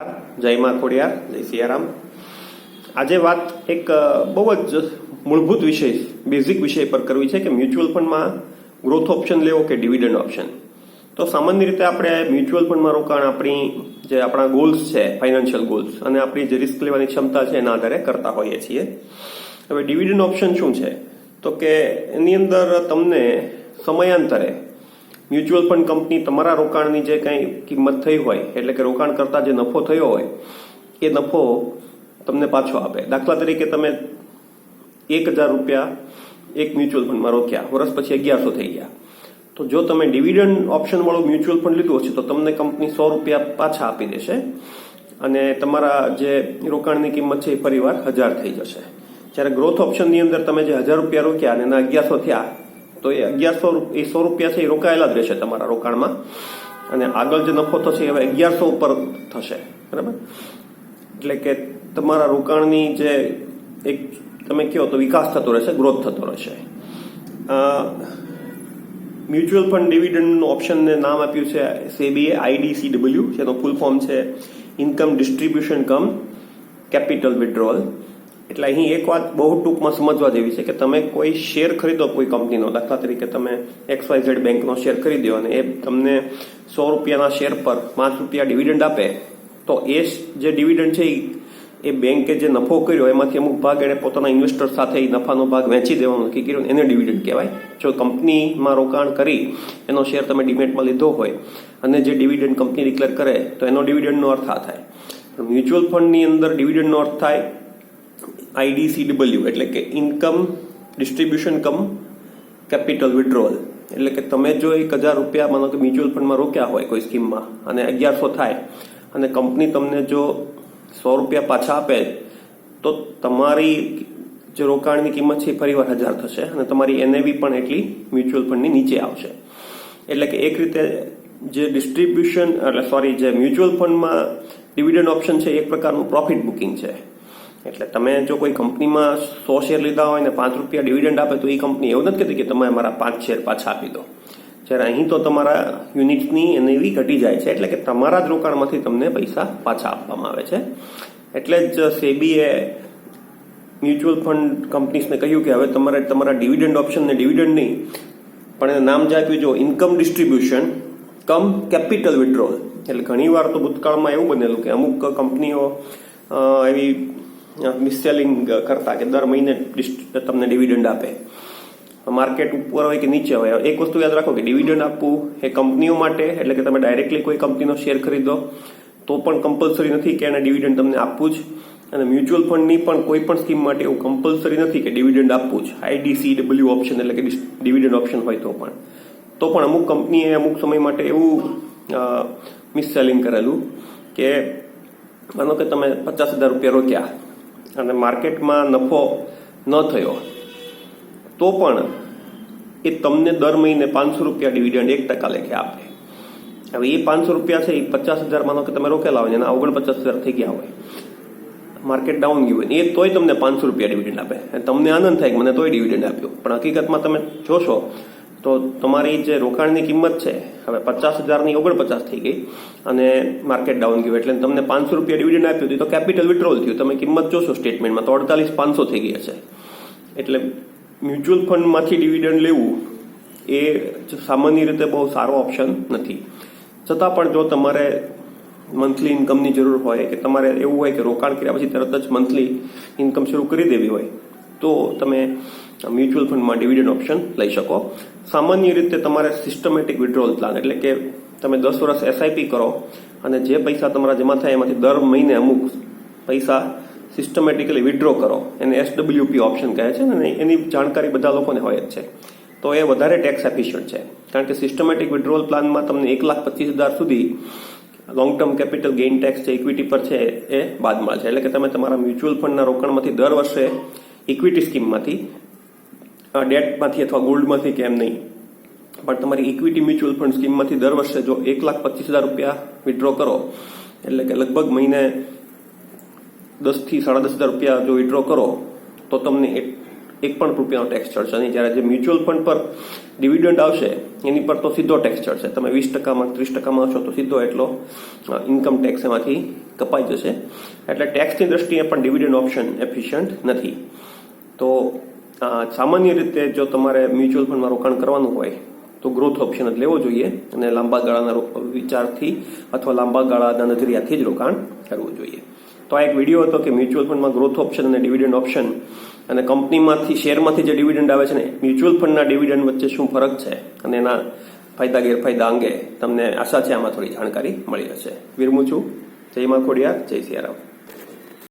જય માં ખોડિયાર, જય સિયારામ. આજે વાત એક બહુ જ મૂળભૂત વિષય, બેઝિક વિષય પર કરવી છે કે મ્યુચ્યુઅલ ફંડમાં ગ્રોથ ઓપ્શન લેવો કે ડિવિડન્ડ ઓપ્શન. તો સામાન્ય રીતે આપણે મ્યુચ્યુઅલ ફંડમાં રોકાણ આપણા ગોલ્સ છે, ફાઇનાન્શિયલ ગોલ્સ, અને આપણી જે રિસ્ક લેવાની ક્ષમતા છે એના આધારે કરતા હોઈએ છીએ. હવે ડિવિડન્ડ ઓપ્શન શું છે? તો કે એની અંદર તમને સમયાંતરે મ્યુચ્યુઅલ ફંડ કંપની તમારા રોકાણની જે કંઈ કિંમત થઈ હોય, એટલે કે રોકાણ કરતા જે નફો થયો હોય એ નફો તમને પાછો આપે. દાખલા તરીકે તમે 1000 રૂપિયા એક મ્યુચ્યુઅલ ફંડમાં રોક્યા, વર્ષ પછી 1100 થઈ ગયા. તો જો તમે ડિવિડન્ડ ઓપ્શન વાળું મ્યુચ્યુઅલ ફંડ લીધું હશે તો તમને કંપની 100 રૂપિયા પાછા આપી દેશે અને તમારા જે રોકાણની કિંમત છે એ ફરીવાર 1000 થઈ જશે. જ્યારે ગ્રોથ ઓપ્શનની અંદર તમે જે 1000 રૂપિયા રોક્યા અને એના 1100 થયા, તો એ 100 રૂપિયા છે એ રોકાયેલા જ રહેશે તમારા રોકાણમાં, અને આગળ જે નફો થશે એ હવે 1100 ઉપર થશે. બરાબર? એટલે કે તમારા રોકાણની જે એક તમે કહો તો વિકાસ થતો રહેશે, ગ્રોથ થતો રહેશે. મ્યુચ્યુઅલ ફંડ ડિવિડન્ડ ઓપ્શનને નામ આપ્યું છે સેબીએ IDCW, જેનો ફૂલ ફોર્મ છે ઇન્કમ ડિસ્ટ્રીબ્યુશન કમ કેપિટલ વિડ્રોઅલ. એટલે અહીં એક વાત બહુ ટૂંકમાં સમજવા જેવી છે કે તમે કોઈ શેર ખરીદો કોઈ કંપનીનો, દાખલા તરીકે તમે XYZ બેંકનો શેર ખરીદ્યો અને એ તમને 100 રૂપિયાના શેર પર 5 રૂપિયા ડિવિડન્ડ આપે, તો એ જે ડિવિડન્ડ છે એ બેંકે જે નફો કર્યો એમાંથી અમુક ભાગ એને પોતાના ઇન્વેસ્ટર સાથે નફાનો ભાગ વેચી દેવાનો નક્કી કર્યો, એને ડિવિડન્ડ કહેવાય. જો કંપનીમાં રોકાણ કરી એનો શેર તમે ડિમેટમાં લીધો હોય અને જે ડિવિડન્ડ કંપની ડિક્લેર કરે તો એનો ડિવિડન્ડનો અર્થ આ થાય. મ્યુચ્યુઅલ ફંડની અંદર ડિવિડન્ડનો અર્થ થાય IDCW, એટલે કે ઇન્કમ ડિસ્ટ્રીબ્યુશન કમ કેપિટલ વિડ્રોઅલ. એટલે કે તમે જો 1000 રૂપિયા માનો કે મ્યુચ્યુઅલ ફંડમાં રોક્યા હોય કોઈ સ્કીમમાં અને 1100 થાય અને કંપની તમને જો 100 રૂપિયા પાછા આપે, તો તમારી જે રોકાણની કિંમત છે એ ફરીવાર 1000 થશે અને તમારી NAV પણ એટલી મ્યુચ્યુઅલ ફંડની નીચે આવશે. એટલે કે એક રીતે જે જે મ્યુચ્યુઅલ ફંડમાં ડિવિડન્ડ ઓપ્શન છે એક પ્રકારનું પ્રોફિટ બુકિંગ છે. એટલે તમે જો કોઈ કંપનીમાં 100 શેર લીધા હોય ને 5 રૂપિયા ડિવિડન્ડ આપે તો એ કંપની એવું નથી કહેતી કે તમે અમારા 5 શેર પાછા આપી દો. જ્યારે અહીં તો તમારા યુનિટની NAV ઘટી જાય છે, એટલે કે તમારા જ રોકાણમાંથી તમને પૈસા પાછા આપવામાં આવે છે. એટલે જ સેબીએ મ્યુચ્યુઅલ ફંડ કંપનીઝને કહ્યું કે હવે તમારે તમારા ડિવિડન્ડ ઓપ્શનને ડિવિડન્ડ નહીં પણ એને નામ જે આપ્યું જો ઇન્કમ ડિસ્ટ્રીબ્યુશન કમ કેપિટલ વિડ્રોઅલ. એટલે ઘણીવાર તો ભૂતકાળમાં એવું બનેલું કે અમુક કંપનીઓ એવી મિસસેલિંગ કરતા કે દર મહિને તમને ડિવિડન્ડ આપે, માર્કેટ ઉપર હોય કે નીચે હોય. એક વસ્તુ યાદ રાખો કે ડિવિડન્ડ આપવું એ કંપનીઓ માટે, એટલે કે તમે ડાયરેક્ટલી કોઈ કંપનીનો શેર ખરીદો તો પણ કમ્પલસરી નથી કે એને ડિવિડન્ડ તમને આપવું જ, અને મ્યુચ્યુઅલ ફંડની પણ કોઈ પણ સ્કીમ માટે એવું કમ્પલસરી નથી કે ડિવિડન્ડ આપવું જ. IDCW ઓપ્શન એટલે કે ડિવિડન્ડ ઓપ્શન હોય તો પણ અમુક કંપનીએ અમુક સમય માટે એવું મિસસેલિંગ કરેલું કે માનો કે તમે 50,000 રૂપિયા રોક્યા અને માર્કેટમાં નફો ન થયો તો પણ એ તમને દર મહિને 500 રૂપિયા ડિવિડન્ડ 1% લેખે આપે. હવે એ 500 રૂપિયા છે એ 50,000 માનો કે તમે રોકેલા હોય એના 49,000 થઈ ગયા હોય, માર્કેટ ડાઉન ગયું હોય, એ તોય તમને 500 રૂપિયા ડિવિડન્ડ આપે. તમને આનંદ થાય કે મને તોય ડિવિડન્ડ આપ્યો, પણ હકીકતમાં તમે જોશો તો તમારી જે રોકાણની કિંમત છે હવે 50,000ની 49 થઈ ગઈ અને માર્કેટ ડાઉન ગયું, એટલે તમને 500 રૂપિયા ડિવિડન્ડ આપ્યું તો કેપિટલ વિડ્રોલ થયું. તમે કિંમત જોશો સ્ટેટમેન્ટમાં તો 48,500 થઈ ગઈ હશે. એટલે મ્યુચ્યુઅલ ફંડમાંથી ડિવિડન્ડ લેવું એ સામાન્ય રીતે બહુ સારો ઓપ્શન નથી. છતાં પણ જો તમારે મંથલી ઇન્કમની જરૂર હોય કે તમારે એવું હોય કે રોકાણ કર્યા પછી તરત જ મંથલી ઇન્કમ શરૂ કરી દેવી હોય તો તમે મ્યુચ્યુઅલ ફંડમાં ડિવિડન્ડ ઓપ્શન લઈ શકો. સામાન્ય રીતે તમારે સિસ્ટમેટિક વિડ્રોલ પ્લાન, એટલે કે તમે 10 વર્ષ SIP કરો અને જે પૈસા તમારા જમા થાય એમાંથી દર મહિને અમુક પૈસા સિસ્ટમેટિકલી વિડ્રો કરો, એને SWP ઓપ્શન કહે છે અને એની જાણકારી બધા લોકોને હોય જ છે. તો એ વધારે ટેક્સ એફિશિયન્ટ છે, કારણ કે સિસ્ટમેટિક વિડ્રોલ પ્લાનમાં તમને 1,25,000 સુધી long term capital gain tax જે ઇક્વિટી પર છે એ બાદ મળે છે. એટલે કે તમે તમારા મ્યુચ્યુઅલ ફંડના રોકાણમાંથી દર વર્ષે ઇક્વિટી સ્કીમમાંથી, ડેટમાંથી અથવા ગોલ્ડમાંથી કે એમ નહીં, પણ તમારી ઇક્વિટી મ્યુચ્યુઅલ ફંડ સ્કીમમાંથી દર વર્ષે જો 1,25,000 રૂપિયા વિડ્રો કરો, એટલે કે લગભગ મહિને 10,000 થી 10,500 રૂપિયા જો વિડ્રો કરો તો તમને એક પણ રૂપિયાનો ટેક્સ ચડશે નહીં. જ્યારે જે મ્યુચ્યુઅલ ફંડ પર ડિવિડન્ડ આવશે એની પર તો સીધો ટેક્સ ચડશે. તમે 20%માં 30%માં હશો તો સીધો એટલો ઇન્કમ ટેક્સ એમાંથી કપાઈ જશે. એટલે ટેક્સની દ્રષ્ટિએ પણ ડિવિડન્ડ ઓપ્શન એફિશિયન્ટ નથી. તો સામાન્ય રીતે જો તમારે મ્યુચ્યુઅલ ફંડમાં રોકાણ કરવાનું હોય તો ગ્રોથ ઓપ્શન જ લેવો જોઈએ અને લાંબા ગાળાના વિચારથી અથવા લાંબા ગાળાના નજરિયાથી જ રોકાણ કરવું જોઈએ. તો આ એક વિડીયો હતો કે મ્યુચ્યુઅલ ફંડમાં ગ્રોથ ઓપ્શન અને ડિવિડન્ડ ઓપ્શન અને કંપનીમાંથી શેરમાંથી જે ડિવિડન્ડ આવે છે ને મ્યુચ્યુઅલ ફંડના ડિવિડન્ડ વચ્ચે શું ફરક છે અને એના ફાયદા ગેરફાયદા અંગે તમને આશા છે આમાં થોડી જાણકારી મળી હશે. વિરમું છું. જય મા ખોડિયાર, જય સિયારામ.